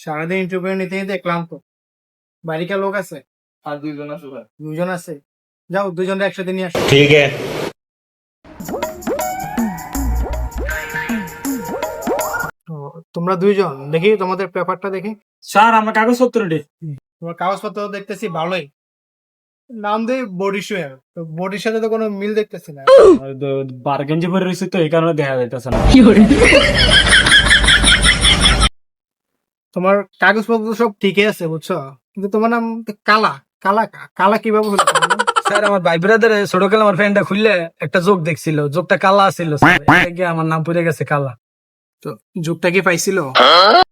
সারাদিন ইন্টারভিউ নিতে নিতে ক্লান্ত। বাড়িতে লোক আছে? আর 2 জন আছে ভাই। 2 জন আছে, যাও 2 জনকে একসাথে নিয়ে আসো। ठीक है। তো তোমরা 2 জন, দেখি তোমাদের পেপারটা দেখি। স্যার আমরা কাগজপত্র রেডি। তোমার কাগজপত্র দেখতেছি ভালোই, নাম দেই বডি শুয়ার, তো বডির সাথে তো কোনো মিল দেখতেছি না। বারগেঞ্জি পরে রয়েছে তো এই কারণে দেখা যাইতেছে না। তোমার কাগজপত্র সব ঠিকই আছে বুঝছো, কিন্তু তোমার নাম তো কালা। কালা কালা কিভাবে হলো তোমার নাম? স্যার আমার ভাই ব্রাদার ছোটকালে আমার ফ্রেন্ডটা খুললে একটা যোগ দেখছিল, যোগটা কালা ছিল আমার নাম পড়ে গেছে কালা। তো যুগটা কি পাইছিল?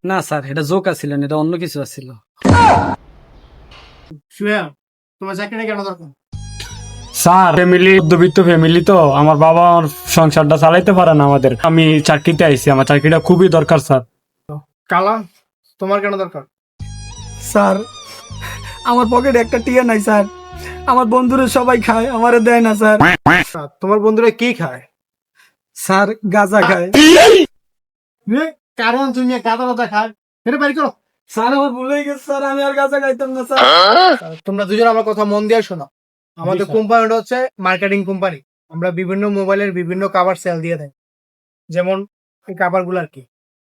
না স্যার এটা যোগ আছিল না, এটা অন্য কিছু আছিল। শুয়ার, তোমার চাকরিটা কেন দরকার? স্যার ফ্যামিলি, মধ্যবিত্ত ফ্যামিলি তো, আমার বাবা আমার সংসারটা চালাইতে পারে না আমাদের, আমি চাকরিতে আইছি, আমার চাকরিটা খুবই দরকার স্যার। কালা, তোমার কেন দরকার? স্যার আমার পকেটে একটা টিয়া নাই স্যার, আমার বন্ধুরা সবাই খায়, আমারে দেয় না স্যার। তোমার বন্ধুরা কি খায়? স্যার গাঁজা খায়। কারণ তুমি গাদা গাদা খায়, এটা বের করো। স্যার আমার ভুলে গেছে স্যার, আমি আর গাঁজা খাইতাম না স্যার। তোমরা দুজন আমার কথা মন দিয়ে শোনো। আমাদের কোম্পানিটা হচ্ছে মার্কেটিং কোম্পানি। আমরা বিভিন্ন মোবাইলের বিভিন্ন কাভার সেল দিয়ে থাকি, যেমন এই কাভার গুলো আর কি।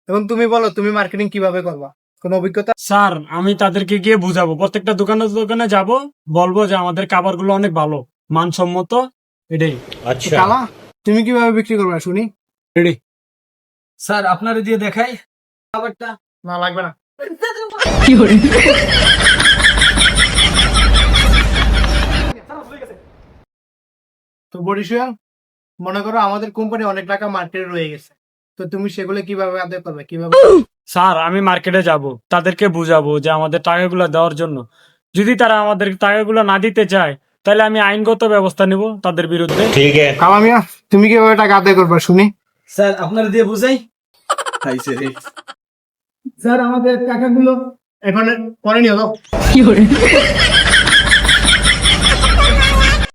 এখন তুমি বলো, তুমি মার্কেটিং কিভাবে করবা? কোনো অভিজ্ঞতা? স্যার আমি তাদেরকে গিয়ে বুঝাবো, প্রত্যেকটা দোকানে দোকানে যাব, বলবো যে আমাদের খাবার গুলো অনেক ভালো, মানসম্মত, এটাই। अच्छा। কালা, তুমি কিভাবে বিক্রি করবা শুনি? রেডি। স্যার আপনারে দিয়ে দেখাই খাবারটা। না লাগবে না। তো বরিশাল, মনে করো আমাদের কোম্পানি অনেক টাকা মার্কেটে রয়ে গেছে, তো তুমি সেগুলো কিভাবে আদায় করবে, কিভাবে? স্যার আমি মার্কেটে যাব, তাদেরকে বুঝাবো যে আমাদের টাকাগুলো দেওয়ার জন্য। যদি তারা আমাদের টাকাগুলো না দিতে চায়, তাহলে আমি আইনগত ব্যবস্থা নিব তাদের বিরুদ্ধে। ठीक है। কালা মিয়া, তুমি কিভাবে টাকা আদায় করবা শুনি? স্যার আপনারে দিয়ে বুঝাই। খাইছে রে। স্যার আমাদের টাকাগুলো এখন পরে নিয়ে যাও।